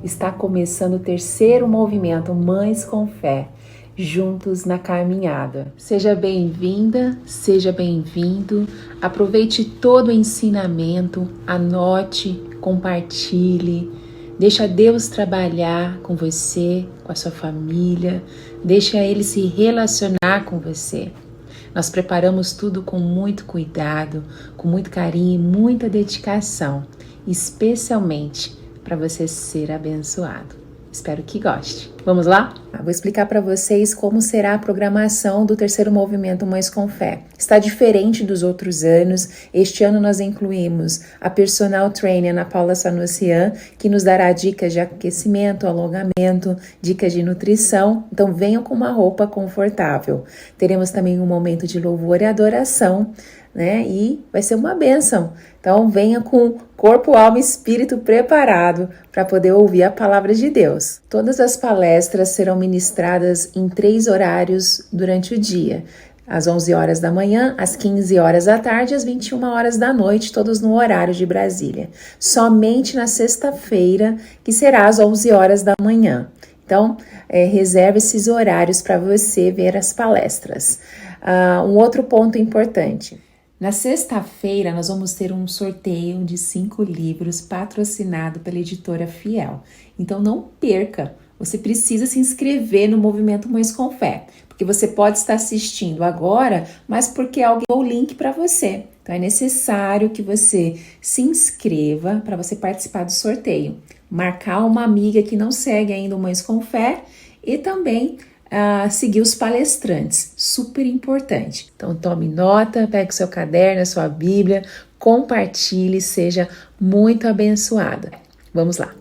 Está começando o terceiro movimento Mães com Fé, juntos na caminhada. Seja bem-vinda, seja bem-vindo. Aproveite todo o ensinamento, anote, compartilhe. Deixa Deus trabalhar com você, com a sua família. Deixa Ele se relacionar com você. Nós preparamos tudo com muito cuidado, com muito carinho e muita dedicação, especialmente para você ser abençoado. Espero que goste. Vamos lá? Vou explicar para vocês como será a programação do terceiro movimento Mães com Fé. Está diferente dos outros anos. Este ano nós incluímos a personal trainer Ana Paula Sanussian, que nos dará dicas de aquecimento, alongamento, dicas de nutrição. Então venham com uma roupa confortável. Teremos também um momento de louvor e adoração, né? E vai ser uma bênção. Então venha com corpo, alma e espírito preparado para poder ouvir a palavra de Deus. Todas as palestras serão ministradas em 3 horários durante o dia. Às 11 horas da manhã, às 15 horas da tarde e às 21 horas da noite, todos no horário de Brasília. Somente na sexta-feira, que será às 11 horas da manhã. Então, reserve esses horários para você ver as palestras. Um outro ponto importante. Na sexta-feira, nós vamos ter um sorteio de 5 livros patrocinado pela editora Fiel. Então, não perca. Você precisa se inscrever no Movimento Mães com Fé, porque você pode estar assistindo agora, mas porque alguém deu o link para você. Então, é necessário que você se inscreva para você participar do sorteio. Marcar uma amiga que não segue ainda o Mães com Fé e também seguir os palestrantes, super importante. Então tome nota, pegue seu caderno, a sua Bíblia, compartilhe, seja muito abençoada. Vamos lá.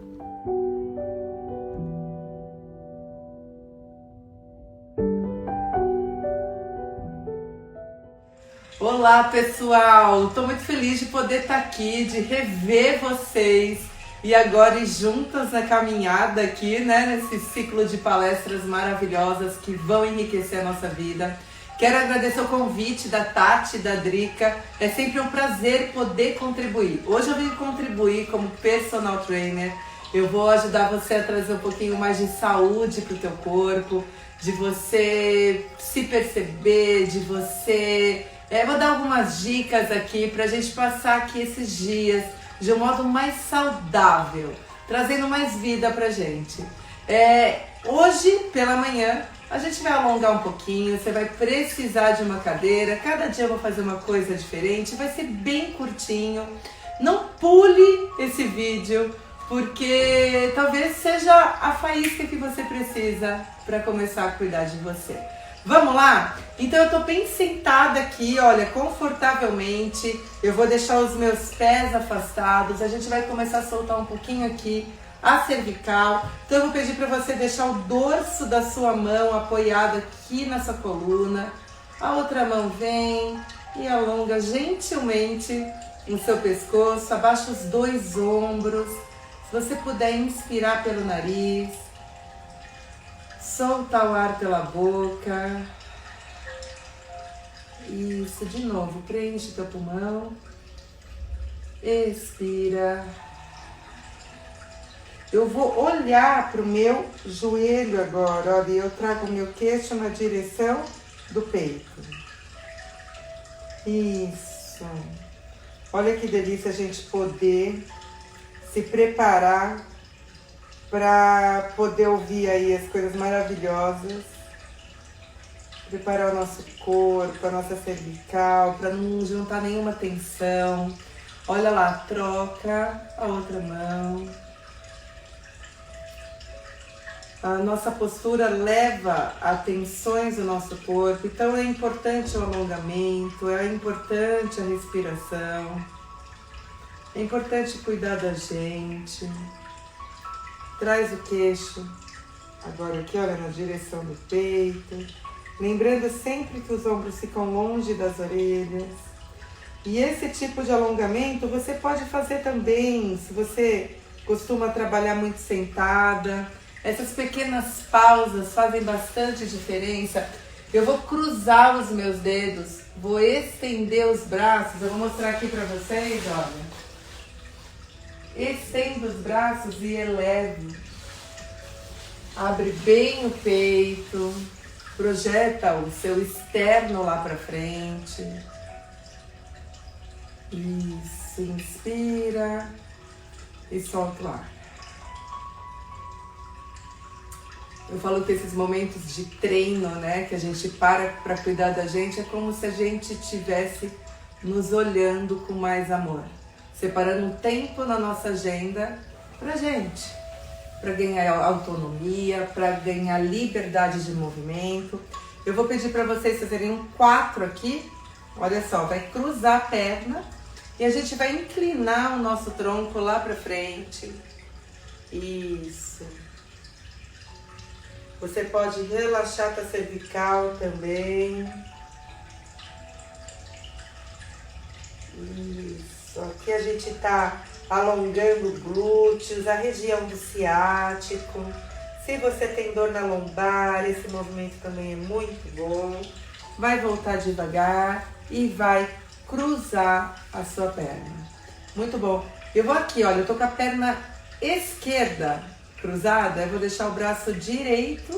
Olá pessoal, estou muito feliz de poder estar aqui, de rever vocês e agora ir juntas na caminhada aqui, né, nesse ciclo de palestras maravilhosas que vão enriquecer a nossa vida. Quero agradecer o convite da Tati e da Drica, é sempre um prazer poder contribuir. Hoje eu vim contribuir como personal trainer, eu vou ajudar você a trazer um pouquinho mais de saúde para o teu corpo, de você se perceber, de você... vou dar algumas dicas aqui para a gente passar aqui esses dias de um modo mais saudável, trazendo mais vida pra gente. Hoje, pela manhã, a gente vai alongar um pouquinho, você vai precisar de uma cadeira, cada dia eu vou fazer uma coisa diferente, vai ser bem curtinho. Não pule esse vídeo, porque talvez seja a faísca que você precisa para começar a cuidar de você. Vamos lá? Então eu tô bem sentada aqui, olha, confortavelmente. Eu vou deixar os meus pés afastados. A gente vai começar a soltar um pouquinho aqui a cervical. Então eu vou pedir para você deixar o dorso da sua mão apoiado aqui na sua coluna. A outra mão vem e alonga gentilmente o seu pescoço. Abaixa os 2 ombros. Se você puder inspirar pelo nariz. Solta o ar pela boca. Isso, de novo, preenche teu pulmão. Expira. Eu vou olhar para o meu joelho agora, olha, eu trago o meu queixo na direção do peito. Isso. Olha que delícia a gente poder se preparar para poder ouvir aí as coisas maravilhosas, preparar o nosso corpo, a nossa cervical, para não juntar nenhuma tensão. Olha lá, troca a outra mão. A nossa postura leva a tensões do nosso corpo, então é importante o alongamento, é importante a respiração, é importante cuidar da gente. Traz o queixo, agora aqui, olha, na direção do peito, lembrando sempre que os ombros ficam longe das orelhas. E esse tipo de alongamento você pode fazer também, se você costuma trabalhar muito sentada. Essas pequenas pausas fazem bastante diferença. Eu vou cruzar os meus dedos, vou estender os braços. Eu vou mostrar aqui para vocês, olha. Estendo os braços e elevo. Abre bem o peito, projeta o seu externo lá para frente. Isso, inspira e solta o ar. Eu falo que esses momentos de treino, né, que a gente para cuidar da gente, é como se a gente estivesse nos olhando com mais amor. Separando um tempo na nossa agenda pra gente. Para ganhar autonomia, para ganhar liberdade de movimento. Eu vou pedir para vocês fazerem um 4 aqui. Olha só, vai cruzar a perna e a gente vai inclinar o nosso tronco lá para frente. Isso. Você pode relaxar a cervical também. Isso. Aqui a gente está alongando glúteos, a região do ciático. Se você tem dor na lombar, esse movimento também é muito bom. Vai voltar devagar e vai cruzar a sua perna. Muito bom. Eu vou aqui, olha, eu tô com a perna esquerda cruzada, eu vou deixar o braço direito,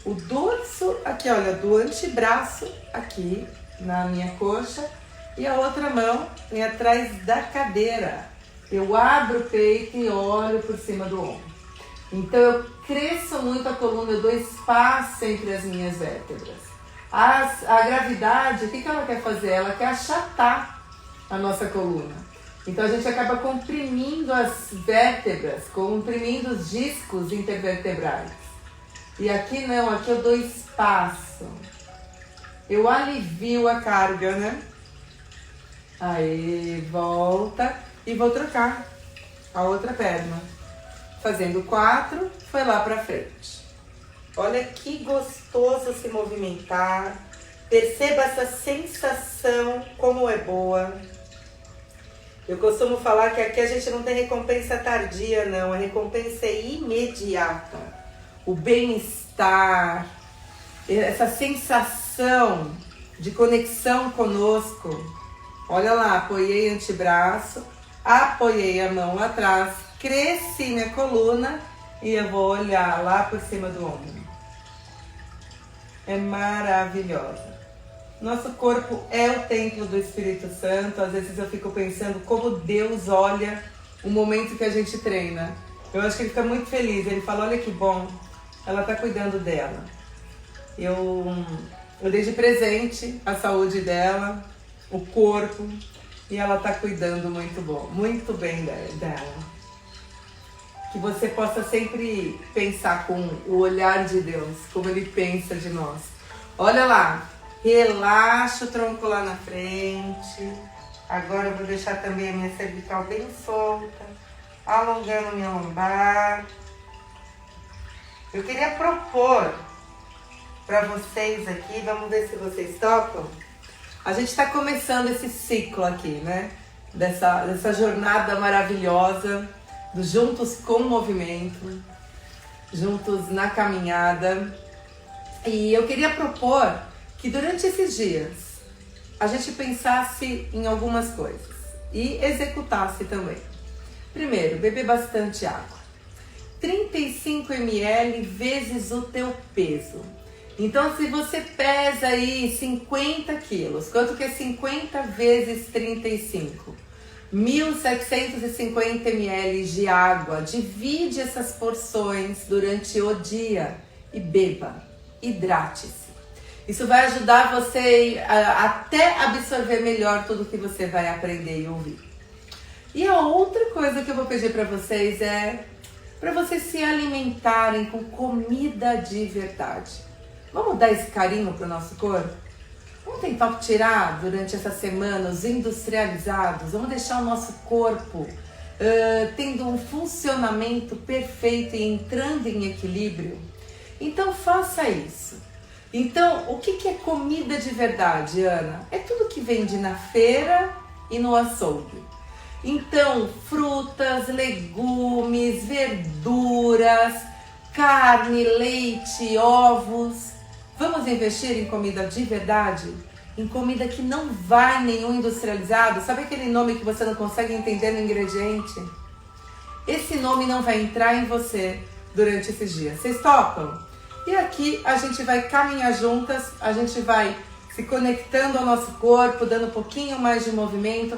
o dorso aqui, olha, do antebraço aqui na minha coxa e a outra mão vem atrás da cadeira. Eu abro o peito e olho por cima do ombro. Então eu cresço muito a coluna, eu dou espaço entre as minhas vértebras. A gravidade, o que ela quer fazer? Ela quer achatar a nossa coluna. Então a gente acaba comprimindo as vértebras, comprimindo os discos intervertebrais. E aqui não, aqui eu dou espaço. Eu alivio a carga, né? Aí, volta e vou trocar a outra perna. Fazendo 4, foi lá pra frente. Olha que gostoso se movimentar. Perceba essa sensação, como é boa. Eu costumo falar que aqui a gente não tem recompensa tardia, não. A recompensa é imediata. O bem-estar, essa sensação de conexão conosco. Olha lá, apoiei o antebraço, apoiei a mão lá atrás, cresci minha coluna e eu vou olhar lá por cima do ombro. É maravilhosa. Nosso corpo é o templo do Espírito Santo. Às vezes eu fico pensando como Deus olha o momento que a gente treina. Eu acho que ele fica muito feliz. Ele fala, olha que bom, ela está cuidando dela. Eu dei de presente a saúde dela, o corpo, e ela está cuidando muito bem dela. Que você possa sempre pensar com o olhar de Deus, como ele pensa de nós. Olha lá. Relaxa o tronco lá na frente. Agora eu vou deixar também a minha cervical bem solta, alongando minha lombar. Eu queria propor para vocês aqui, vamos ver se vocês topam. A gente está começando esse ciclo aqui, né? Dessa jornada maravilhosa do Juntos com Movimento, juntos na caminhada. E eu queria propor que durante esses dias a gente pensasse em algumas coisas e executasse também. Primeiro, beber bastante água. 35 ml vezes o teu peso. Então, se você pesa aí 50 quilos, quanto que é 50 vezes 35? 1.750 ml de água. Divide essas porções durante o dia e beba. Hidrate-se. Isso vai ajudar você a até absorver melhor tudo que você vai aprender e ouvir. E a outra coisa que eu vou pedir para vocês é para vocês se alimentarem com comida de verdade. Vamos dar esse carinho para o nosso corpo? Vamos tentar tirar durante essa semana os industrializados, vamos deixar o nosso corpo tendo um funcionamento perfeito e entrando em equilíbrio? Então faça isso. Então, o que é comida de verdade, Ana? É tudo que vende na feira e no açougue. Então, frutas, legumes, verduras, carne, leite, ovos. Vamos investir em comida de verdade? Em comida que não vai nenhum industrializado? Sabe aquele nome que você não consegue entender no ingrediente? Esse nome não vai entrar em você durante esses dias. Vocês topam? E aqui a gente vai caminhar juntas, a gente vai se conectando ao nosso corpo, dando um pouquinho mais de movimento.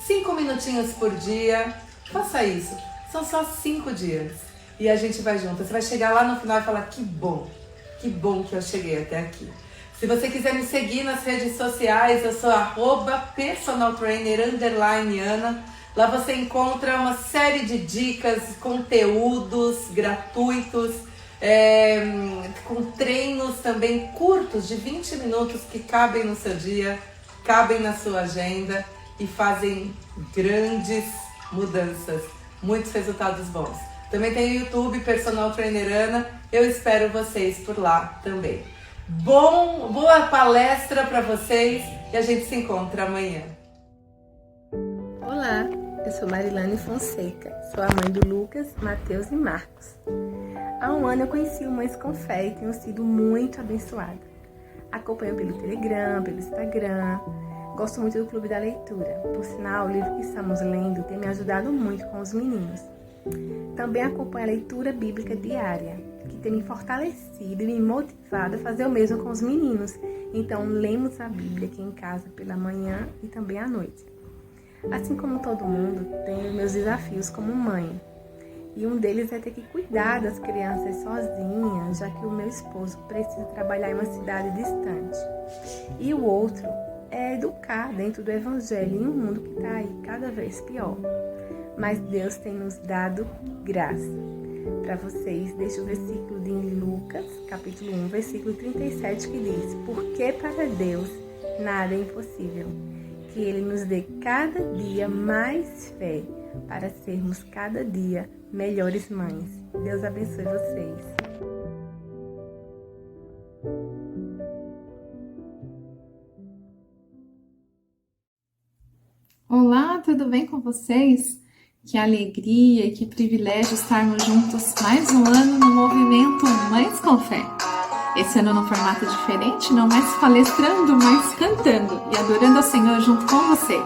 5 minutinhos por dia, faça isso. São só 5 dias. E a gente vai juntas. Você vai chegar lá no final e falar, que bom que eu cheguei até aqui. Se você quiser me seguir nas redes sociais, eu sou @personaltrainer_Ana. Lá você encontra uma série de dicas, conteúdos gratuitos, com treinos também curtos de 20 minutos que cabem no seu dia, cabem na sua agenda e fazem grandes mudanças, muitos resultados bons. Também tem o YouTube Personal Trainer Ana, eu espero vocês por lá também. Boa palestra para vocês e a gente se encontra amanhã. Olá, eu sou Marilane Fonseca, sou a mãe do Lucas, Mateus e Marcos. Há um ano eu conheci o Mães com Fé e tenho sido muito abençoada. Acompanho pelo Telegram, pelo Instagram, gosto muito do Clube da Leitura. Por sinal, o livro que estamos lendo tem me ajudado muito com os meninos. Também acompanho a leitura bíblica diária, que tem me fortalecido e me motivado a fazer o mesmo com os meninos. Então, lemos a Bíblia aqui em casa pela manhã e também à noite. Assim como todo mundo, tenho meus desafios como mãe. E um deles é ter que cuidar das crianças sozinha, já que o meu esposo precisa trabalhar em uma cidade distante. E o outro é educar dentro do Evangelho em um mundo que está aí cada vez pior. Mas Deus tem nos dado graça. Para vocês, deixo o versículo de Lucas, capítulo 1, versículo 37, que diz: porque para Deus nada é impossível. Que Ele nos dê cada dia mais fé para sermos cada dia melhores mães. Deus abençoe vocês. Olá, tudo bem com vocês? Que alegria e que privilégio estarmos juntos mais um ano no movimento Mães com Fé. Esse ano num formato diferente, não mais palestrando, mas cantando e adorando ao Senhor junto com você.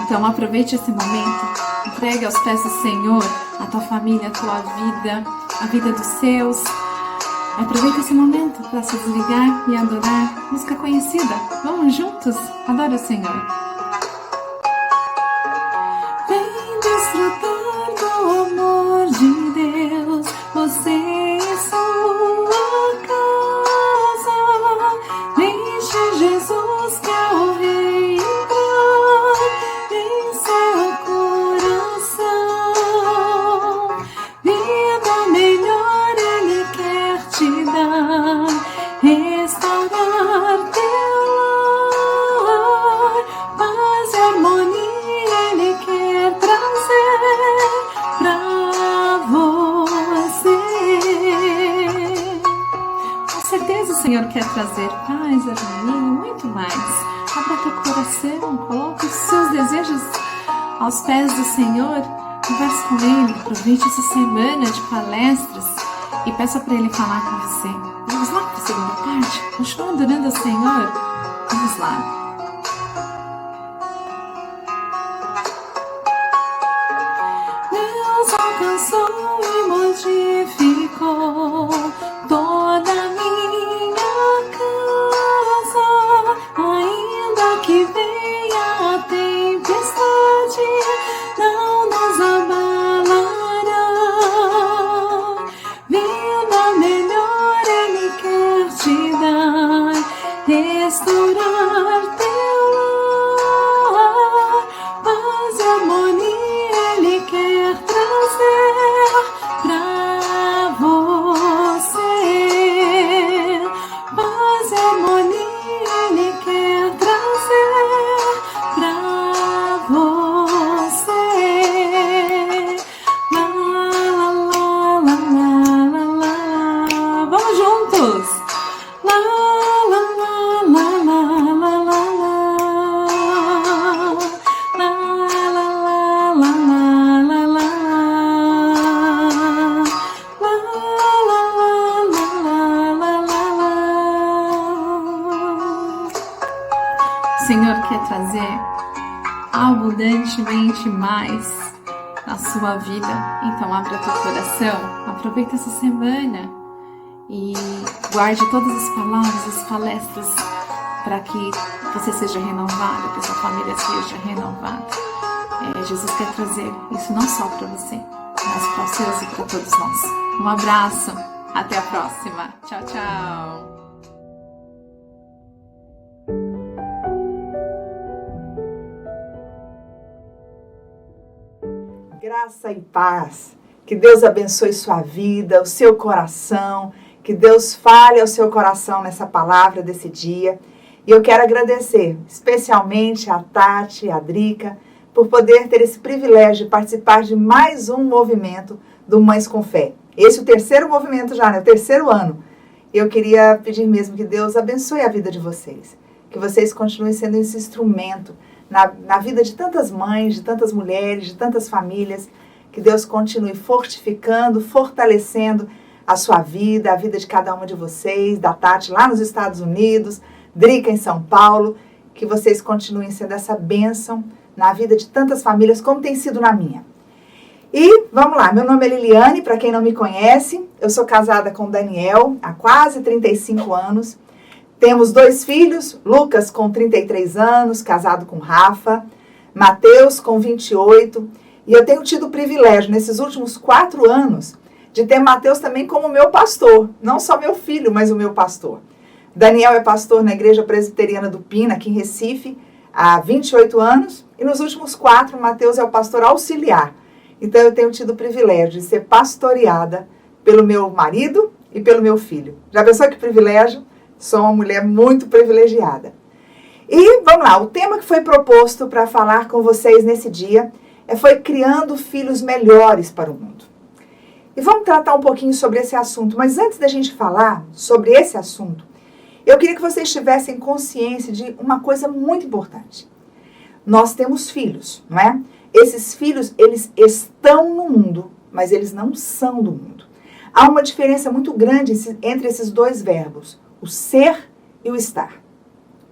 Então aproveite esse momento, entregue aos pés do Senhor a tua família, a tua vida, a vida dos seus. Aproveite esse momento para se desligar e adorar música conhecida. Vamos juntos? Adore o Senhor. Vem desfrutar do amor de Deus, você e sua casa. Deixe Jesus que é o Rei entrar em seu coração. Vida melhor Ele quer te dar, restaurar teu lar. Paz e harmonia Ele quer trazer pra você. Com certeza o Senhor quer trazer paz, harmonia e muito mais. Abra teu coração, coloque os seus desejos aos pés do Senhor, converse com Ele, aproveite essa semana de palestras e peça para Ele falar com você. Vamos lá para a segunda parte? Continua adorando ao Senhor? Vamos lá. Deus alcançou e modificou toda a minha casa, ainda que venha a tempestade, não nos abalará. Vida melhor Ele quer te dar, restaurar quer trazer abundantemente mais na sua vida. Então abre o teu coração, aproveita essa semana e guarde todas as palavras, as palestras, para que você seja renovado, que sua família seja renovada. Jesus quer trazer isso não só para você, mas para os seus e para todos nós. Um abraço, até a próxima. Tchau, tchau. Graça e paz, que Deus abençoe sua vida, o seu coração, que Deus fale ao seu coração nessa palavra desse dia. E eu quero agradecer especialmente a Tati e a Drica por poder ter esse privilégio de participar de mais um movimento do Mães com Fé. Esse é o terceiro movimento já, né? O terceiro ano. E eu queria pedir mesmo que Deus abençoe a vida de vocês, que vocês continuem sendo esse instrumento na vida de tantas mães, de tantas mulheres, de tantas famílias, que Deus continue fortificando, fortalecendo a sua vida, a vida de cada uma de vocês, da Tati lá nos Estados Unidos, Drica em São Paulo, que vocês continuem sendo essa bênção na vida de tantas famílias, como tem sido na minha. E vamos lá, meu nome é Liliane, para quem não me conhece, eu sou casada com o Daniel há quase 35 anos, temos 2 filhos, Lucas com 33 anos, casado com Rafa, Mateus com 28, e eu tenho tido o privilégio nesses últimos 4 anos de ter Mateus também como meu pastor, não só meu filho, mas o meu pastor. Daniel é pastor na Igreja Presbiteriana do Pina, aqui em Recife, há 28 anos, e nos últimos 4, Mateus é o pastor auxiliar. Então eu tenho tido o privilégio de ser pastoreada pelo meu marido e pelo meu filho. Já pensou que privilégio? Sou uma mulher muito privilegiada. E vamos lá, o tema que foi proposto para falar com vocês nesse dia foi criando filhos melhores para o mundo. E vamos tratar um pouquinho sobre esse assunto, mas antes da gente falar sobre esse assunto, eu queria que vocês tivessem consciência de uma coisa muito importante. Nós temos filhos, não é? Esses filhos, eles estão no mundo, mas eles não são do mundo. Há uma diferença muito grande entre esses 2 verbos, o ser e o estar.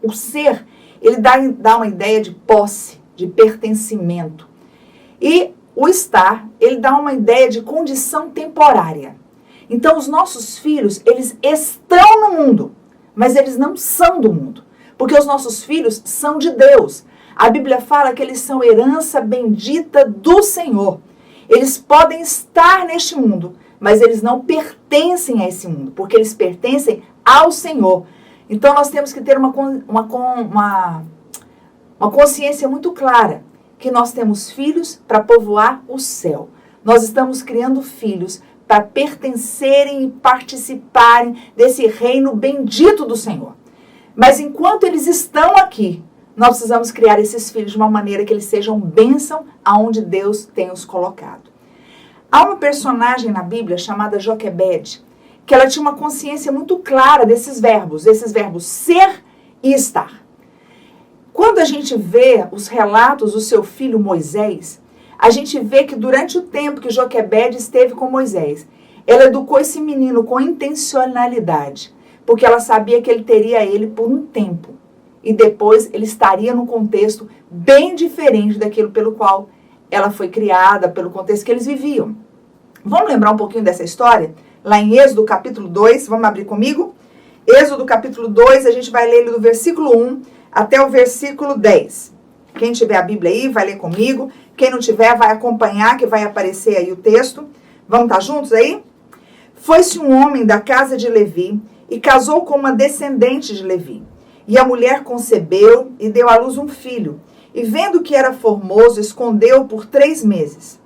O ser, ele dá uma ideia de posse, de pertencimento. E o estar, ele dá uma ideia de condição temporária. Então, os nossos filhos, eles estão no mundo, mas eles não são do mundo. Porque os nossos filhos são de Deus. A Bíblia fala que eles são herança bendita do Senhor. Eles podem estar neste mundo, mas eles não pertencem a esse mundo, porque eles pertencem ao Senhor. Então, nós temos que ter uma consciência muito clara que nós temos filhos para povoar o céu. Nós estamos criando filhos para pertencerem e participarem desse reino bendito do Senhor. Mas enquanto eles estão aqui, nós precisamos criar esses filhos de uma maneira que eles sejam bênção aonde Deus tem os colocado. Há uma personagem na Bíblia chamada Joquebede, que ela tinha uma consciência muito clara desses verbos ser e estar. Quando a gente vê os relatos do seu filho Moisés, a gente vê que durante o tempo que Joquebede esteve com Moisés, ela educou esse menino com intencionalidade, porque ela sabia que ele teria ele por um tempo. E depois ele estaria num contexto bem diferente daquilo pelo qual ela foi criada, pelo contexto que eles viviam. Vamos lembrar um pouquinho dessa história? Lá em Êxodo capítulo 2, vamos abrir comigo? Êxodo capítulo 2, a gente vai ler ele do versículo 1 até o versículo 10. Quem tiver a Bíblia aí, vai ler comigo. Quem não tiver, vai acompanhar, que vai aparecer aí o texto. Vamos estar juntos aí? Foi-se um homem da casa de Levi e casou com uma descendente de Levi. E a mulher concebeu e deu à luz um filho. E vendo que era formoso, escondeu-o por 3 meses.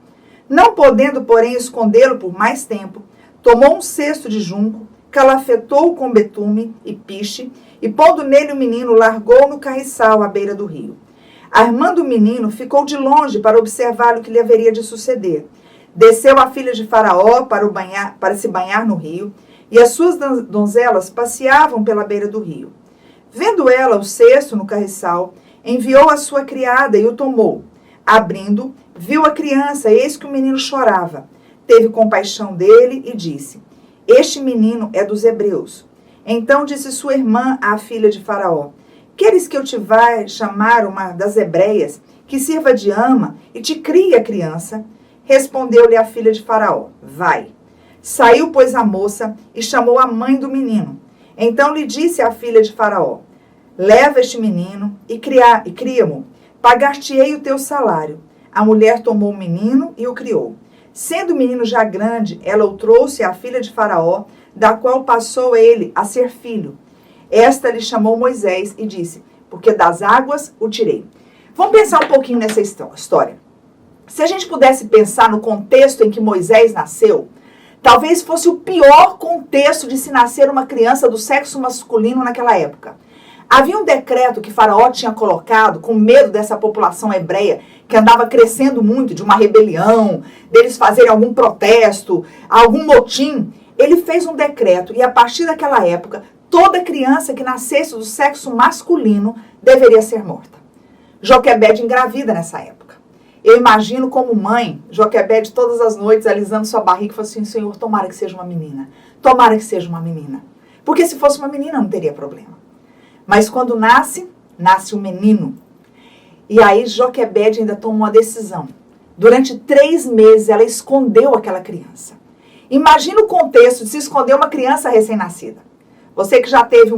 Não podendo, porém, escondê-lo por mais tempo, tomou um cesto de junco, calafetou-o com betume e piche, e pondo nele o menino, largou no carriçal à beira do rio. Armando o menino, ficou de longe para observar o que lhe haveria de suceder. Desceu a filha de Faraó para se banhar no rio, e as suas donzelas passeavam pela beira do rio. Vendo ela o cesto no carriçal, enviou a sua criada e o tomou. Abrindo, viu a criança, eis que o menino chorava. Teve compaixão dele e disse: Este menino é dos hebreus. Então disse sua irmã à filha de Faraó: Queres que eu te vá chamar uma das hebreias, que sirva de ama e te crie a criança? Respondeu-lhe a filha de Faraó, vai. Saiu, pois, a moça e chamou a mãe do menino. Então lhe disse a filha de Faraó, leva este menino e cria-mo, pagar-te-ei o teu salário. A mulher tomou o menino e o criou. Sendo o menino já grande, ela o trouxe à filha de Faraó, da qual passou ele a ser filho. Esta lhe chamou Moisés e disse, porque das águas o tirei. Vamos pensar um pouquinho nessa história. Se a gente pudesse pensar no contexto em que Moisés nasceu, talvez fosse o pior contexto de se nascer uma criança do sexo masculino naquela época. Havia um decreto que Faraó tinha colocado com medo dessa população hebreia que andava crescendo muito, de uma rebelião, deles fazerem algum protesto, algum motim. Ele fez um decreto e a partir daquela época, toda criança que nascesse do sexo masculino deveria ser morta. Joquebede engravida nessa época. Eu imagino como mãe, Joquebede todas as noites alisando sua barriga e falando assim, Senhor, tomara que seja uma menina. Tomara que seja uma menina. Porque se fosse uma menina não teria problema. Mas quando nasce um menino. E aí Joquebede ainda tomou uma decisão. Durante 3 meses ela escondeu aquela criança. Imagina o contexto de se esconder uma criança recém-nascida. Você que já teve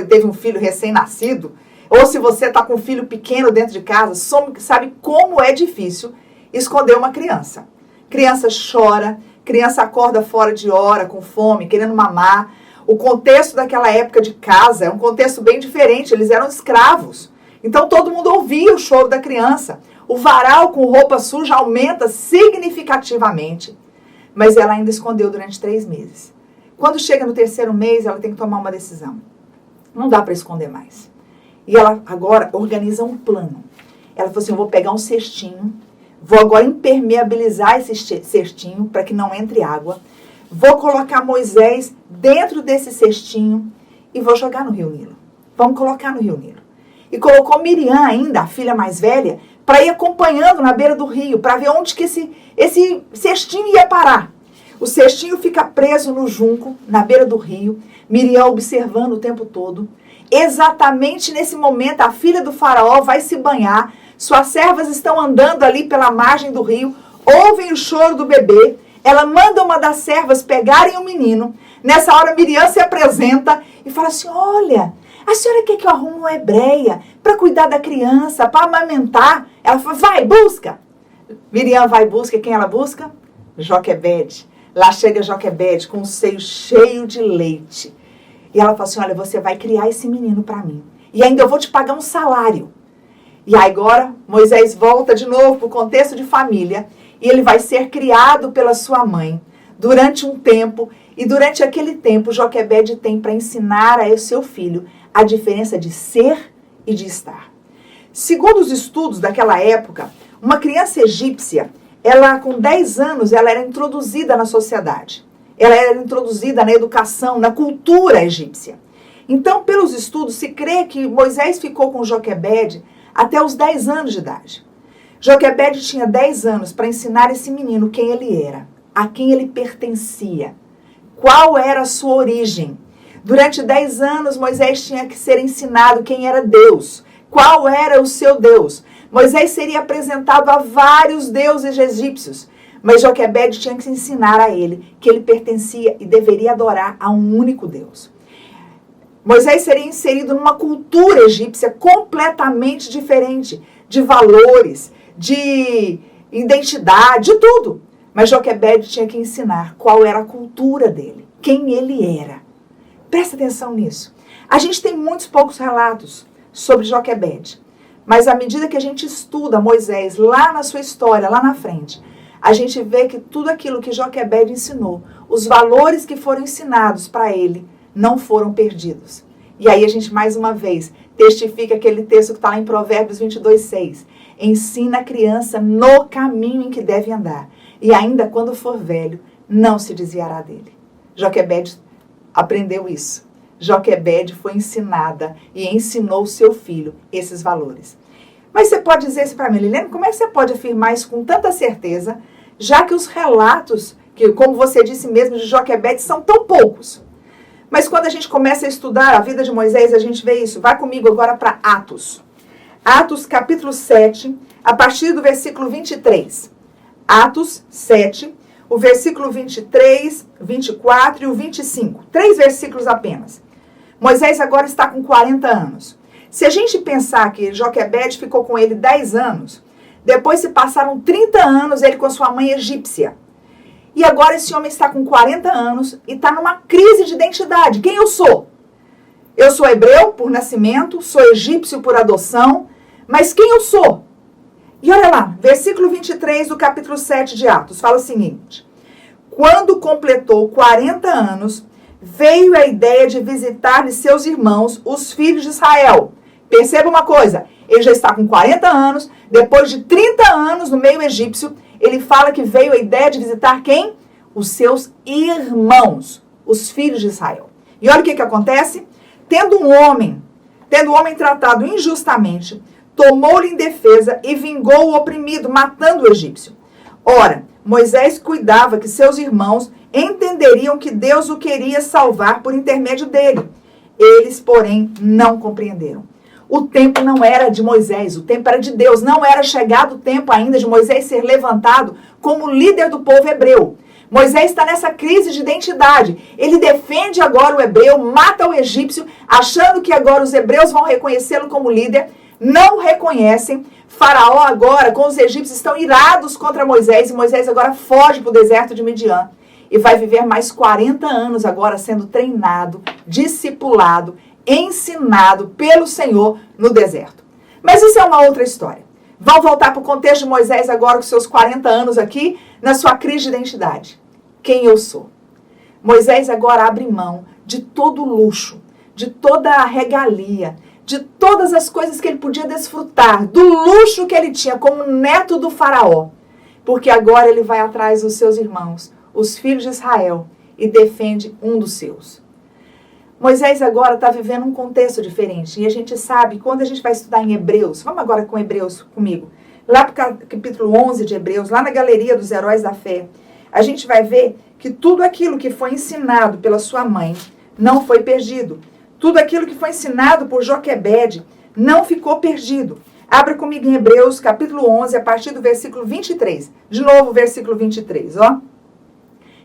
teve um filho recém-nascido, ou se você está com um filho pequeno dentro de casa, sabe como é difícil esconder uma criança. Criança chora, criança acorda fora de hora, com fome, querendo mamar. O contexto daquela época de casa é um contexto bem diferente, eles eram escravos. Então todo mundo ouvia o choro da criança. O varal com roupa suja aumenta significativamente. Mas ela ainda escondeu durante 3 meses. Quando chega no 3º mês, ela tem que tomar uma decisão. Não dá para esconder mais. E ela agora organiza um plano. Ela falou assim, eu vou pegar um cestinho, vou agora impermeabilizar esse cestinho para que não entre água. Vou colocar Moisés dentro desse cestinho e vou jogar no Rio Nilo. Vamos colocar no Rio Nilo. E colocou Miriam ainda, a filha mais velha, para ir acompanhando na beira do rio, para ver onde que esse cestinho ia parar. O cestinho fica preso no junco, na beira do rio, Miriam observando o tempo todo. Exatamente nesse momento, a filha do faraó vai se banhar, suas servas estão andando ali pela margem do rio, ouvem o choro do bebê, ela manda uma das servas pegarem o menino. Nessa hora, Miriam se apresenta e fala assim, olha, a senhora quer que eu arrume uma hebreia para cuidar da criança, para amamentar? Ela fala, vai, busca. Miriam vai e busca, quem ela busca? Joquebede. Lá chega Joquebede com um seio cheio de leite. E ela fala assim, olha, você vai criar esse menino para mim. E ainda eu vou te pagar um salário. E agora, Moisés volta de novo para o contexto de família. E ele vai ser criado pela sua mãe durante um tempo. E durante aquele tempo, Joquebede tem para ensinar a seu filho a diferença de ser e de estar. Segundo os estudos daquela época, uma criança egípcia, ela com 10 anos, ela era introduzida na sociedade. Ela era introduzida na educação, na cultura egípcia. Então, pelos estudos, se crê que Moisés ficou com Joquebede até os 10 anos de idade. Joquebede tinha 10 anos para ensinar esse menino quem ele era, a quem ele pertencia, qual era a sua origem. Durante 10 anos, Moisés tinha que ser ensinado quem era Deus, qual era o seu Deus. Moisés seria apresentado a vários deuses egípcios, mas Joquebede tinha que ensinar a ele que ele pertencia e deveria adorar a um único Deus. Moisés seria inserido numa cultura egípcia completamente diferente, de valores, de identidade, de tudo. Mas Joquebede tinha que ensinar qual era a cultura dele, quem ele era. Presta atenção nisso. A gente tem muitos poucos relatos sobre Joquebede, mas à medida que a gente estuda Moisés lá na sua história, lá na frente, a gente vê que tudo aquilo que Joquebede ensinou, os valores que foram ensinados para ele, não foram perdidos. E aí a gente, mais uma vez, testifica aquele texto que está lá em Provérbios 22:6. Ensina a criança no caminho em que deve andar, e ainda quando for velho, não se desviará dele. Joquebede aprendeu isso. Joquebede foi ensinada e ensinou seu filho esses valores. Mas você pode dizer isso para mim, Liliane, como é que você pode afirmar isso com tanta certeza, já que os relatos, que como você disse mesmo, de Joquebede são tão poucos? Mas quando a gente começa a estudar a vida de Moisés, a gente vê isso. Vai comigo agora para Atos. Atos capítulo 7, a partir do versículo 23. Atos 7, o versículo 23, 24 e o 25. 3 versículos apenas. Moisés agora está com 40 anos. Se a gente pensar que Joquebede ficou com ele 10 anos, depois se passaram 30 anos ele com a sua mãe egípcia. E agora esse homem está com 40 anos e está numa crise de identidade. Quem eu sou? Eu sou hebreu por nascimento, sou egípcio por adoção, mas quem eu sou? E olha lá, versículo 23 do capítulo 7 de Atos, fala o seguinte: quando completou 40 anos, veio a ideia de visitar seus irmãos, os filhos de Israel. Perceba uma coisa, ele já está com 40 anos, depois de 30 anos no meio egípcio, ele fala que veio a ideia de visitar quem? Os seus irmãos, os filhos de Israel. E olha o que acontece. Tendo um homem tratado injustamente, tomou-lhe em defesa e vingou o oprimido, matando o egípcio. Ora, Moisés cuidava que seus irmãos entenderiam que Deus o queria salvar por intermédio dele. Eles, porém, não compreenderam. O tempo não era de Moisés, o tempo era de Deus. Não era chegado o tempo ainda de Moisés ser levantado como líder do povo hebreu. Moisés está nessa crise de identidade. Ele defende agora o hebreu, mata o egípcio, achando que agora os hebreus vão reconhecê-lo como líder. Não reconhecem. Faraó agora, com os egípcios, estão irados contra Moisés. E Moisés agora foge para o deserto de Midian. E vai viver mais 40 anos agora sendo treinado, discipulado, ensinado pelo Senhor no deserto. Mas isso é uma outra história. Vamos voltar para o contexto de Moisés agora com seus 40 anos aqui, na sua crise de identidade. Quem eu sou? Moisés agora abre mão de todo o luxo, de toda a regalia, de todas as coisas que ele podia desfrutar, do luxo que ele tinha como neto do faraó. Porque agora ele vai atrás dos seus irmãos, os filhos de Israel, e defende um dos seus. Moisés agora está vivendo um contexto diferente. E a gente sabe, quando a gente vai estudar em Hebreus, vamos agora com Hebreus comigo, lá para o capítulo 11 de Hebreus, lá na galeria dos heróis da fé, a gente vai ver que tudo aquilo que foi ensinado pela sua mãe não foi perdido. Tudo aquilo que foi ensinado por Joquebede não ficou perdido. Abra comigo em Hebreus, capítulo 11, a partir do versículo 23. De novo, versículo 23, ó.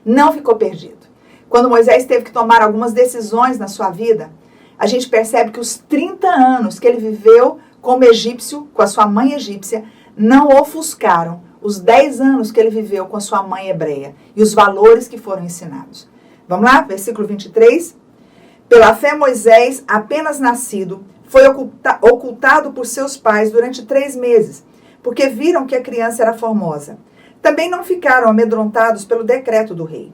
Não ficou perdido. Quando Moisés teve que tomar algumas decisões na sua vida, a gente percebe que os 30 anos que ele viveu como egípcio, com a sua mãe egípcia, não ofuscaram os 10 anos que ele viveu com a sua mãe hebreia e os valores que foram ensinados. Vamos lá? Versículo 23. Pela fé, Moisés, apenas nascido, foi ocultado por seus pais durante 3 meses, porque viram que a criança era formosa. Também não ficaram amedrontados pelo decreto do rei.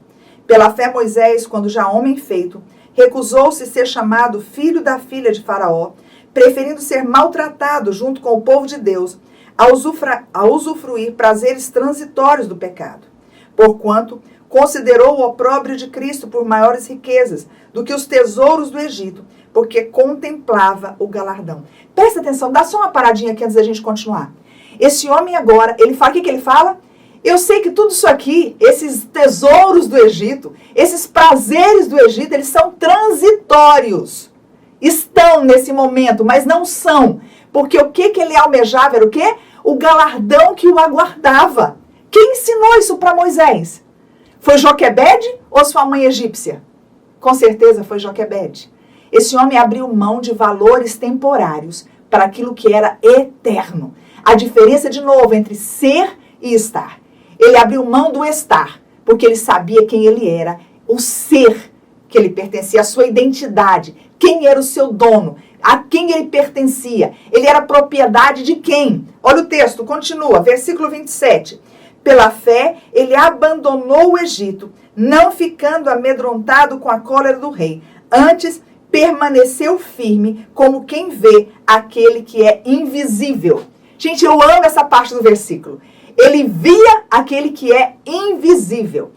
Pela fé, Moisés, quando já homem feito, recusou-se ser chamado filho da filha de Faraó, preferindo ser maltratado junto com o povo de Deus, a usufruir prazeres transitórios do pecado. Porquanto considerou o opróbrio de Cristo por maiores riquezas do que os tesouros do Egito, porque contemplava o galardão. Presta atenção, dá só uma paradinha aqui antes da gente continuar. Esse homem agora, ele fala, o que ele fala? Eu sei que tudo isso aqui, esses tesouros do Egito, esses prazeres do Egito, eles são transitórios. Estão nesse momento, mas não são. Porque o que ele almejava era o quê? O galardão que o aguardava. Quem ensinou isso para Moisés? Foi Joquebede ou sua mãe egípcia? Com certeza foi Joquebede. Esse homem abriu mão de valores temporários para aquilo que era eterno. A diferença, de novo, entre ser e estar. Ele abriu mão do estar, porque ele sabia quem ele era, o ser que ele pertencia, a sua identidade, quem era o seu dono, a quem ele pertencia. Ele era propriedade de quem? Olha o texto, continua, versículo 27. Pela fé, ele abandonou o Egito, não ficando amedrontado com a cólera do rei. Antes, permaneceu firme como quem vê aquele que é invisível. Gente, eu amo essa parte do versículo. Ele via aquele que é invisível.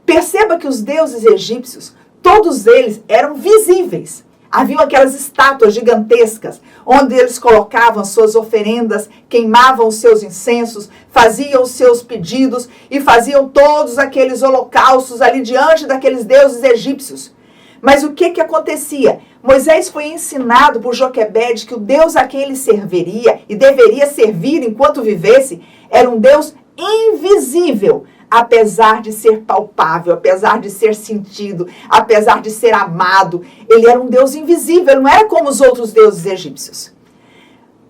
Perceba que os deuses egípcios, todos eles eram visíveis. Haviam aquelas estátuas gigantescas, onde eles colocavam as suas oferendas, queimavam os seus incensos, faziam os seus pedidos e faziam todos aqueles holocaustos ali diante daqueles deuses egípcios. Mas o que acontecia? Moisés foi ensinado por Joquebede que o Deus a quem ele serviria e deveria servir enquanto vivesse era um Deus invisível, apesar de ser palpável, apesar de ser sentido, apesar de ser amado. Ele era um Deus invisível, ele não era como os outros deuses egípcios.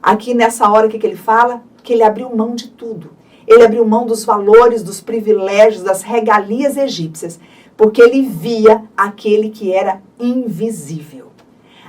Aqui nessa hora, o que ele fala? Que ele abriu mão de tudo. Ele abriu mão dos valores, dos privilégios, das regalias egípcias, porque ele via aquele que era invisível.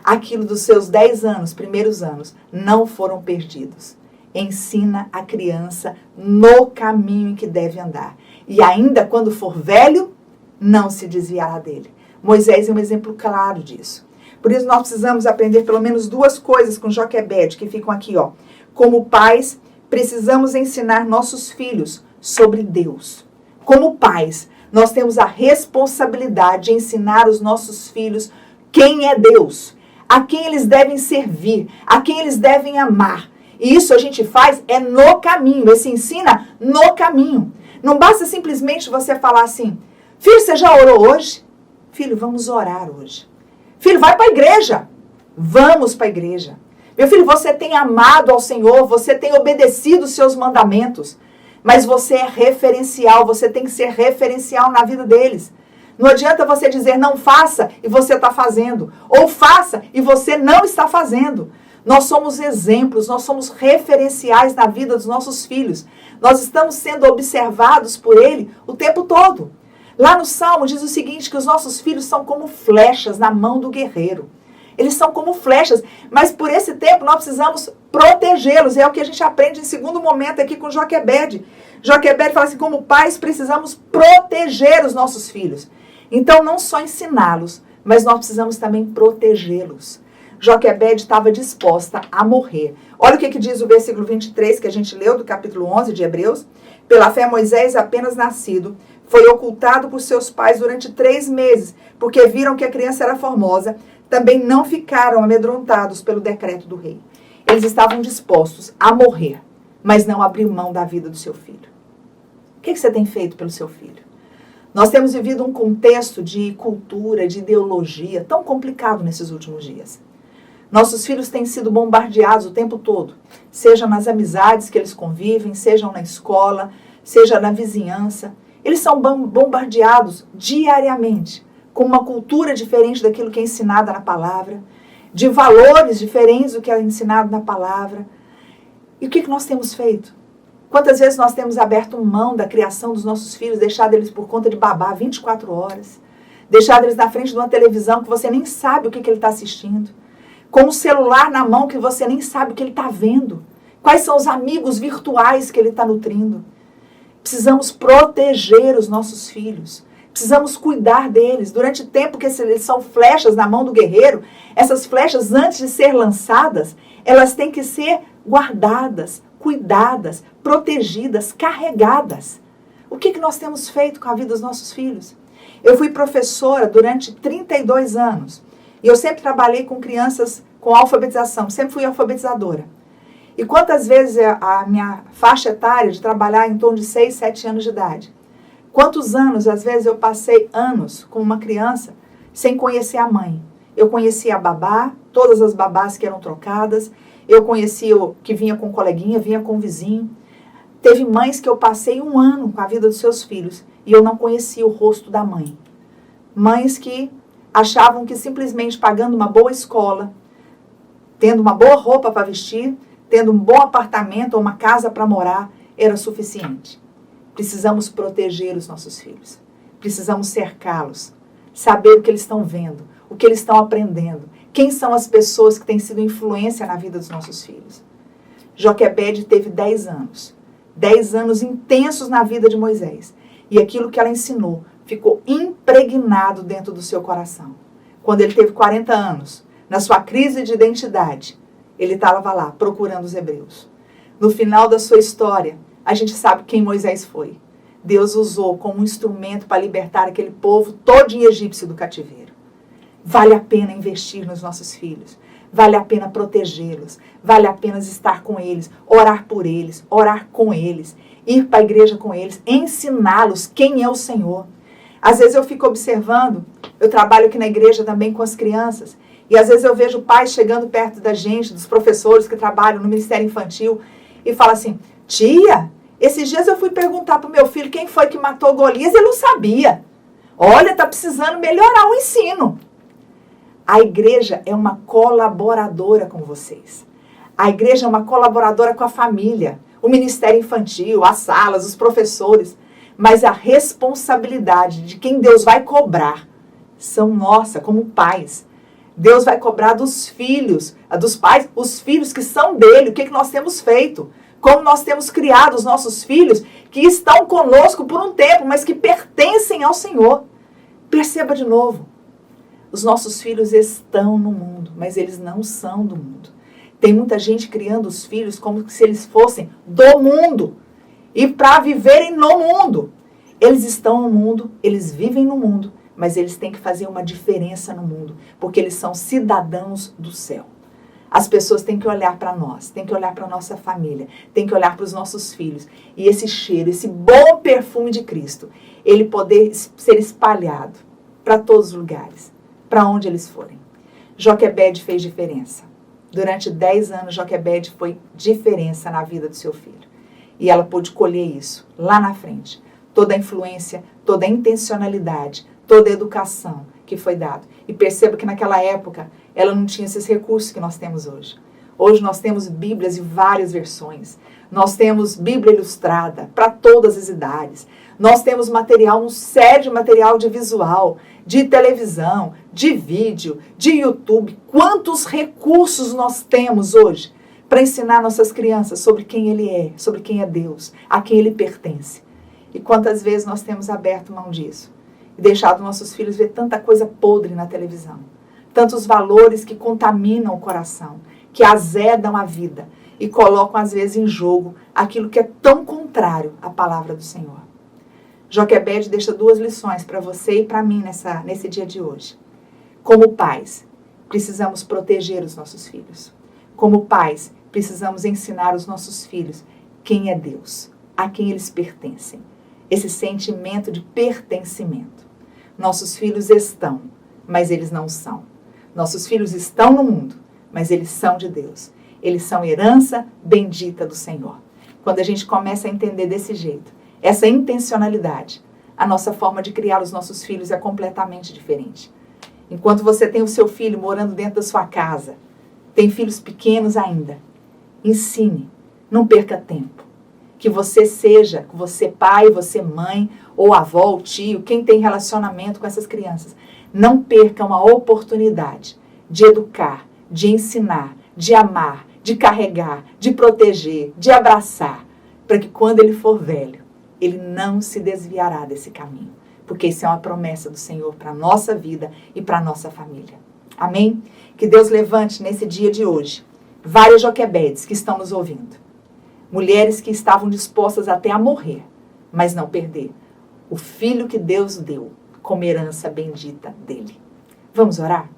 Aquilo dos seus 10 anos, primeiros anos, não foram perdidos. Ensina a criança no caminho em que deve andar. E ainda quando for velho, não se desviará dele. Moisés é um exemplo claro disso. Por isso nós precisamos aprender pelo menos 2 coisas com Joquebede, que ficam aqui, ó. Como pais, precisamos ensinar nossos filhos sobre Deus. Como pais, nós temos a responsabilidade de ensinar os nossos filhos quem é Deus, a quem eles devem servir, a quem eles devem amar. E isso a gente faz no caminho, esse ensina no caminho. Não basta simplesmente você falar assim, filho, você já orou hoje? Filho, vamos orar hoje. Filho, vai para a igreja. Vamos para a igreja. Meu filho, você tem amado ao Senhor, você tem obedecido os seus mandamentos, mas você é referencial, você tem que ser referencial na vida deles. Não adianta você dizer não faça e você está fazendo, ou faça e você não está fazendo. Nós somos exemplos, nós somos referenciais na vida dos nossos filhos. Nós estamos sendo observados por ele o tempo todo. Lá no Salmo diz o seguinte, que os nossos filhos são como flechas na mão do guerreiro. Eles são como flechas, mas por esse tempo nós precisamos protegê-los. É o que a gente aprende em segundo momento aqui com Joquebede. Joquebede fala assim, como pais precisamos proteger os nossos filhos. Então não só ensiná-los, mas nós precisamos também protegê-los. Joquebede estava disposta a morrer. Olha o que diz o versículo 23 que a gente leu do capítulo 11 de Hebreus. Pela fé Moisés, apenas nascido, foi ocultado por seus pais durante 3 meses, porque viram que a criança era formosa. Também não ficaram amedrontados pelo decreto do rei. Eles estavam dispostos a morrer, mas não abrir mão da vida do seu filho. O que você tem feito pelo seu filho? Nós temos vivido um contexto de cultura, de ideologia tão complicado nesses últimos dias. Nossos filhos têm sido bombardeados o tempo todo, seja nas amizades que eles convivem, seja na escola, seja na vizinhança. Eles são bombardeados diariamente, com uma cultura diferente daquilo que é ensinado na palavra, de valores diferentes do que é ensinado na palavra. E o que nós temos feito? Quantas vezes nós temos aberto mão da criação dos nossos filhos, deixado eles por conta de babá 24 horas, deixado eles na frente de uma televisão que você nem sabe o que ele está assistindo, com um celular na mão que você nem sabe o que ele está vendo, quais são os amigos virtuais que ele está nutrindo. Precisamos proteger os nossos filhos. Precisamos cuidar deles. Durante o tempo que eles são flechas na mão do guerreiro, essas flechas, antes de ser lançadas, elas têm que ser guardadas, cuidadas, protegidas, carregadas. O que nós temos feito com a vida dos nossos filhos? Eu fui professora durante 32 anos. E eu sempre trabalhei com crianças com alfabetização. Sempre fui alfabetizadora. E quantas vezes a minha faixa etária de trabalhar em torno de 6, 7 anos de idade? Quantos anos, às vezes, eu passei anos com uma criança sem conhecer a mãe. Eu conhecia a babá, todas as babás que eram trocadas. Eu conhecia o que vinha com coleguinha, vinha com o vizinho. Teve mães que eu passei 1 ano com a vida dos seus filhos e eu não conhecia o rosto da mãe. Mães que achavam que simplesmente pagando uma boa escola, tendo uma boa roupa para vestir, tendo um bom apartamento ou uma casa para morar, era suficiente. Precisamos proteger os nossos filhos. Precisamos cercá-los. Saber o que eles estão vendo, o que eles estão aprendendo. Quem são as pessoas que têm sido influência na vida dos nossos filhos. Joquebede teve 10 anos. 10 anos intensos na vida de Moisés. E aquilo que ela ensinou ficou impregnado dentro do seu coração. Quando ele teve 40 anos, na sua crise de identidade, ele estava lá procurando os hebreus. No final da sua história, a gente sabe quem Moisés foi. Deus usou como um instrumento para libertar aquele povo todinho egípcio do cativeiro. Vale a pena investir nos nossos filhos. Vale a pena protegê-los. Vale a pena estar com eles, orar por eles, orar com eles, ir para a igreja com eles, ensiná-los quem é o Senhor. Às vezes eu fico observando, eu trabalho aqui na igreja também com as crianças, e às vezes eu vejo pais chegando perto da gente, dos professores que trabalham no Ministério Infantil, e falam assim, tia, esses dias eu fui perguntar para o meu filho quem foi que matou Golias, ele não sabia. Olha, está precisando melhorar o ensino. A igreja é uma colaboradora com vocês. A igreja é uma colaboradora com a família, o Ministério Infantil, as salas, os professores. Mas a responsabilidade de quem Deus vai cobrar são nossa, como pais. Deus vai cobrar dos filhos, dos pais, os filhos que são dele, o que nós temos feito. Como nós temos criado os nossos filhos que estão conosco por um tempo, mas que pertencem ao Senhor. Perceba de novo, os nossos filhos estão no mundo, mas eles não são do mundo. Tem muita gente criando os filhos como se eles fossem do mundo e para viverem no mundo. Eles estão no mundo, eles vivem no mundo, mas eles têm que fazer uma diferença no mundo, porque eles são cidadãos do céu. As pessoas têm que olhar para nós, têm que olhar para a nossa família, têm que olhar para os nossos filhos. E esse cheiro, esse bom perfume de Cristo, ele poder ser espalhado para todos os lugares, para onde eles forem. Joquebede fez diferença. Durante 10 anos, Joquebede foi diferença na vida do seu filho. E ela pôde colher isso lá na frente. Toda a influência, toda a intencionalidade, toda a educação que foi dada. E perceba que naquela época, ela não tinha esses recursos que nós temos hoje. Hoje nós temos Bíblias em várias versões. Nós temos Bíblia ilustrada para todas as idades. Nós temos material, um sério de material de visual, de televisão, de vídeo, de YouTube. Quantos recursos nós temos hoje para ensinar nossas crianças sobre quem Ele é, sobre quem é Deus, a quem Ele pertence. E quantas vezes nós temos aberto mão disso e deixado nossos filhos ver tanta coisa podre na televisão. Tantos valores que contaminam o coração, que azedam a vida e colocam às vezes em jogo aquilo que é tão contrário à palavra do Senhor. Joquebede deixa 2 lições para você e para mim nesse dia de hoje. Como pais, precisamos proteger os nossos filhos. Como pais, precisamos ensinar os nossos filhos quem é Deus, a quem eles pertencem. Esse sentimento de pertencimento. Nossos filhos estão, mas eles não são. Nossos filhos estão no mundo, mas eles são de Deus. Eles são herança bendita do Senhor. Quando a gente começa a entender desse jeito, essa intencionalidade, a nossa forma de criar os nossos filhos é completamente diferente. Enquanto você tem o seu filho morando dentro da sua casa, tem filhos pequenos ainda, ensine, não perca tempo. Que você seja, você pai, você mãe, ou avó, ou tio, quem tem relacionamento com essas crianças, não perca uma oportunidade de educar, de ensinar, de amar, de carregar, de proteger, de abraçar, para que quando ele for velho, ele não se desviará desse caminho, porque isso é uma promessa do Senhor para a nossa vida e para a nossa família. Amém? Que Deus levante nesse dia de hoje várias Joquebedes que estão nos ouvindo. Mulheres que estavam dispostas até a morrer, mas não perder o filho que Deus deu como herança bendita dele. Vamos orar?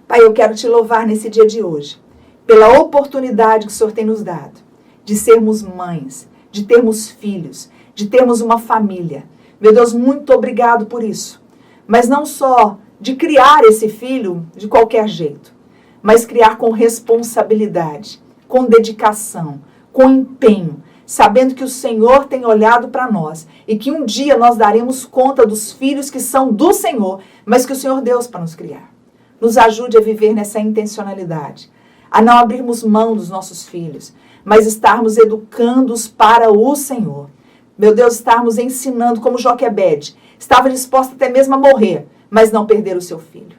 Pai, eu quero te louvar nesse dia de hoje, pela oportunidade que o Senhor tem nos dado, de sermos mães, de termos filhos, de termos uma família. Meu Deus, muito obrigado por isso. Mas não só de criar esse filho de qualquer jeito, mas criar com responsabilidade, com dedicação, com empenho, sabendo que o Senhor tem olhado para nós e que um dia nós daremos conta dos filhos que são do Senhor, mas que o Senhor deu para nos criar. Nos ajude a viver nessa intencionalidade, a não abrirmos mão dos nossos filhos, mas estarmos educando-os para o Senhor. Meu Deus, estarmos ensinando como Joquebede, estava disposta até mesmo a morrer, mas não perder o seu filho.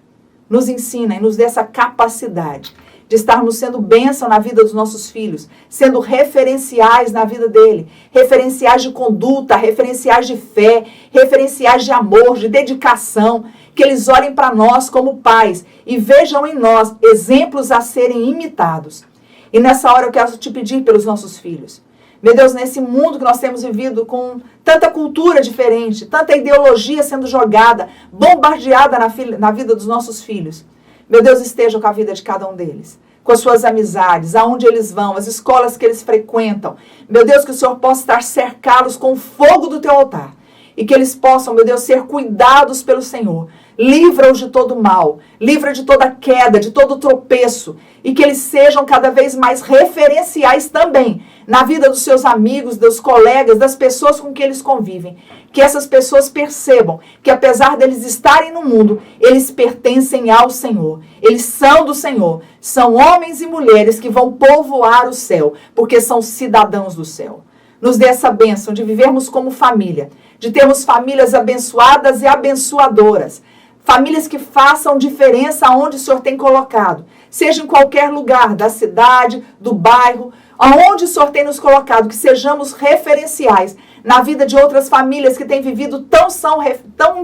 Nos ensina e nos dê essa capacidade de estarmos sendo bênção na vida dos nossos filhos, sendo referenciais na vida dele, referenciais de conduta, referenciais de fé, referenciais de amor, de dedicação, que eles olhem para nós como pais e vejam em nós exemplos a serem imitados. E nessa hora eu quero te pedir pelos nossos filhos. Meu Deus, nesse mundo que nós temos vivido com tanta cultura diferente, tanta ideologia sendo jogada, bombardeada na vida dos nossos filhos, meu Deus, esteja com a vida de cada um deles, com as suas amizades, aonde eles vão, as escolas que eles frequentam. Meu Deus, que o Senhor possa estar cercá-los com o fogo do teu altar e que eles possam, meu Deus, ser cuidados pelo Senhor. Livra-os de todo mal, livra de toda queda, de todo tropeço, e que eles sejam cada vez mais referenciais também na vida dos seus amigos, dos colegas, das pessoas com que eles convivem. Que essas pessoas percebam que apesar deles estarem no mundo, eles pertencem ao Senhor. Eles são do Senhor. São homens e mulheres que vão povoar o céu, porque são cidadãos do céu. Nos dê essa bênção de vivermos como família, de termos famílias abençoadas e abençoadoras. Famílias que façam diferença aonde o Senhor tem colocado. Seja em qualquer lugar, da cidade, do bairro, aonde o Senhor tem nos colocado, que sejamos referenciais na vida de outras famílias que têm vivido tão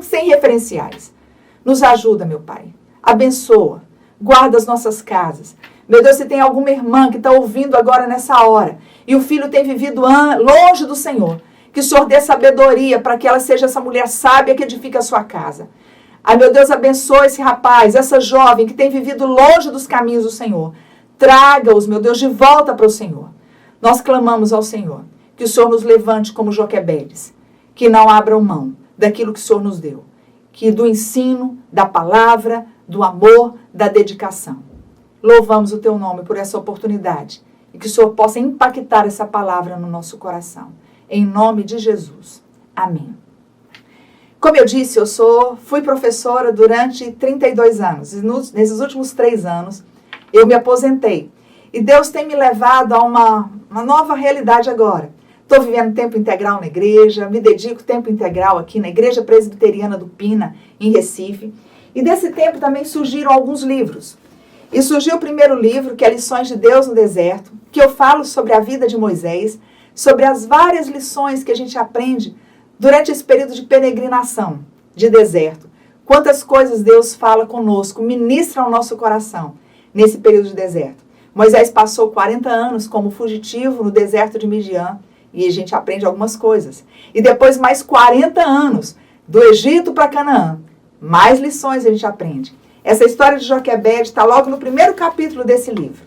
sem referenciais. Nos ajuda, meu Pai. Abençoa. Guarda as nossas casas. Meu Deus, se tem alguma irmã que está ouvindo agora nessa hora e o filho tem vivido longe do Senhor, que o Senhor dê sabedoria para que ela seja essa mulher sábia que edifica a sua casa. Ai, meu Deus, abençoa esse rapaz, essa jovem que tem vivido longe dos caminhos do Senhor. Traga-os, meu Deus, de volta para o Senhor. Nós clamamos ao Senhor, que o Senhor nos levante como Joquebedes, que não abram mão daquilo que o Senhor nos deu, que do ensino, da palavra, do amor, da dedicação. Louvamos o teu nome por essa oportunidade e que o Senhor possa impactar essa palavra no nosso coração. Em nome de Jesus. Amém. Como eu disse, fui professora durante 32 anos. E nesses últimos 3 anos, eu me aposentei. E Deus tem me levado a uma nova realidade agora. Estou vivendo tempo integral na igreja, me dedico tempo integral aqui na Igreja Presbiteriana do Pina, em Recife. E desse tempo também surgiram alguns livros. E surgiu o primeiro livro, que é Lições de Deus no Deserto, que eu falo sobre a vida de Moisés, sobre as várias lições que a gente aprende durante esse período de peregrinação, de deserto. Quantas coisas Deus fala conosco, ministra ao nosso coração nesse período de deserto. Moisés passou 40 anos como fugitivo no deserto de Midian, e a gente aprende algumas coisas. E depois mais 40 anos do Egito para Canaã. Mais lições a gente aprende. Essa história de Joquebede está logo no primeiro capítulo desse livro.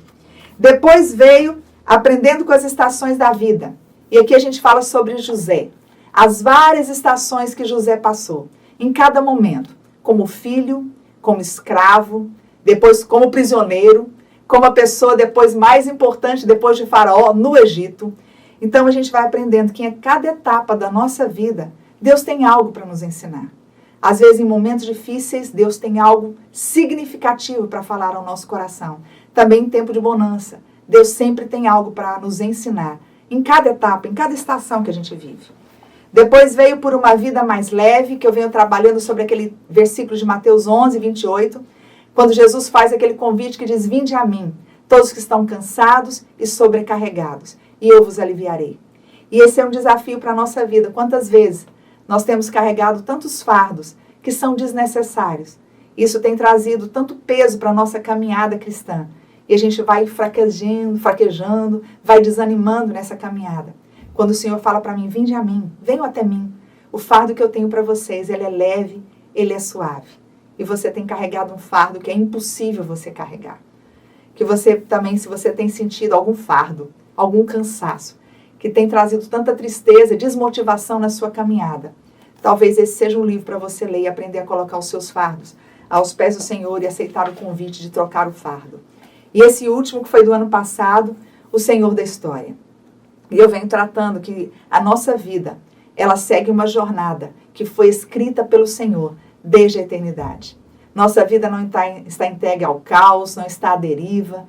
Depois veio Aprendendo com as Estações da Vida. E aqui a gente fala sobre José. As várias estações que José passou, em cada momento, como filho, como escravo, depois como prisioneiro, como a pessoa depois mais importante, depois de Faraó, no Egito. Então a gente vai aprendendo que em cada etapa da nossa vida, Deus tem algo para nos ensinar. Às vezes, em momentos difíceis, Deus tem algo significativo para falar ao nosso coração. Também em tempo de bonança, Deus sempre tem algo para nos ensinar, em cada etapa, em cada estação que a gente vive. Depois veio Por uma Vida Mais Leve, que eu venho trabalhando sobre aquele versículo de Mateus 11, 28, quando Jesus faz aquele convite que diz: vinde a mim, todos que estão cansados e sobrecarregados, e eu vos aliviarei. E esse é um desafio para a nossa vida. Quantas vezes nós temos carregado tantos fardos que são desnecessários. Isso tem trazido tanto peso para a nossa caminhada cristã. E a gente vai fraquejando, vai desanimando nessa caminhada. Quando o Senhor fala para mim: vinde a mim, venham até mim. O fardo que eu tenho para vocês, ele é leve, ele é suave. E você tem carregado um fardo que é impossível você carregar. Que você também, se você tem sentido algum fardo, algum cansaço, que tem trazido tanta tristeza, desmotivação na sua caminhada, talvez esse seja um livro para você ler e aprender a colocar os seus fardos aos pés do Senhor e aceitar o convite de trocar o fardo. E esse último, que foi do ano passado, O Senhor da História. E eu venho tratando que a nossa vida, ela segue uma jornada que foi escrita pelo Senhor desde a eternidade. Nossa vida não está entregue ao caos, não está à deriva.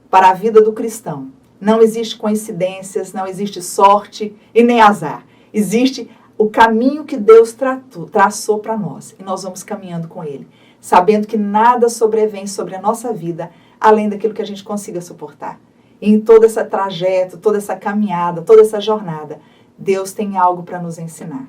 Para a vida do cristão, não existe coincidências, não existe sorte e nem azar. Existe o caminho que Deus traçou para nós e nós vamos caminhando com ele, sabendo que nada sobrevém sobre a nossa vida além daquilo que a gente consiga suportar. E em todo esse trajeto, toda essa caminhada, toda essa jornada, Deus tem algo para nos ensinar.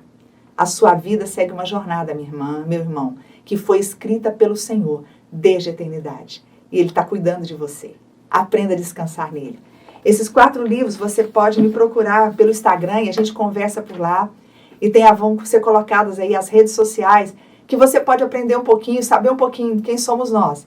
A sua vida segue uma jornada, minha irmã, meu irmão, que foi escrita pelo Senhor desde a eternidade. E Ele está cuidando de você. Aprenda a descansar nele. Esses 4 livros você pode me procurar pelo Instagram e a gente conversa por lá. E vão ser colocadas aí as redes sociais que você pode aprender um pouquinho, saber um pouquinho quem somos nós.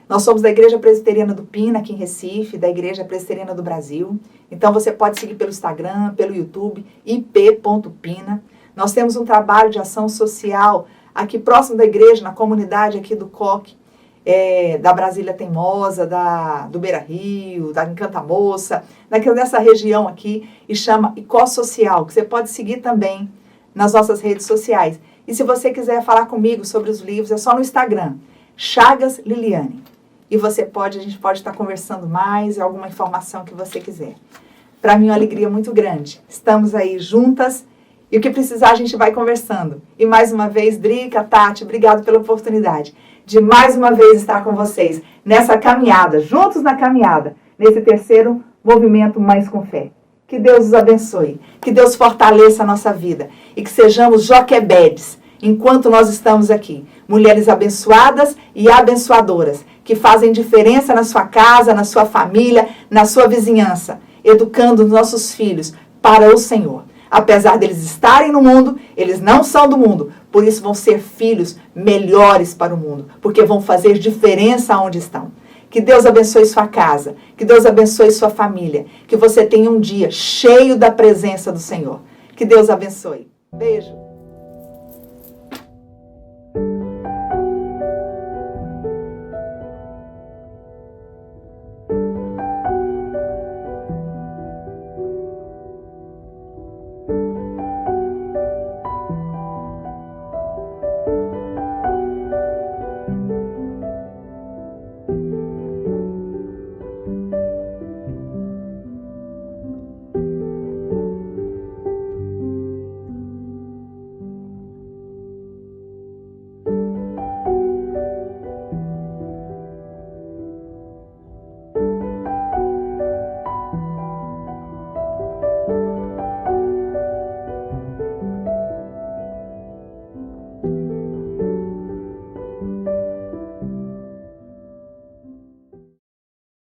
Nós somos da Igreja Presbiteriana do Pina, aqui em Recife, da Igreja Presbiteriana do Brasil. Então você pode seguir pelo Instagram, pelo YouTube, ip.pina. Nós temos um trabalho de ação social aqui próximo da igreja, na comunidade aqui do Coque, da Brasília Teimosa, do Beira Rio, da Encanta Moça, nessa região aqui, e chama Icó Social, que você pode seguir também nas nossas redes sociais. E se você quiser falar comigo sobre os livros, é só no Instagram, Chagas Liliane. E a gente pode estar conversando mais, alguma informação que você quiser. Para mim é uma alegria muito grande. Estamos aí juntas e o que precisar a gente vai conversando. E mais uma vez, Drica, Tati, obrigado pela oportunidade de mais uma vez estar com vocês nessa caminhada, juntos na caminhada, nesse terceiro movimento Mais com Fé. Que Deus os abençoe, que Deus fortaleça a nossa vida e que sejamos Joquebedes enquanto nós estamos aqui. Mulheres abençoadas e abençoadoras, que fazem diferença na sua casa, na sua família, na sua vizinhança, educando nossos filhos para o Senhor. Apesar deles estarem no mundo, eles não são do mundo. Por isso vão ser filhos melhores para o mundo, porque vão fazer diferença onde estão. Que Deus abençoe sua casa, que Deus abençoe sua família, que você tenha um dia cheio da presença do Senhor. Que Deus abençoe. Beijo.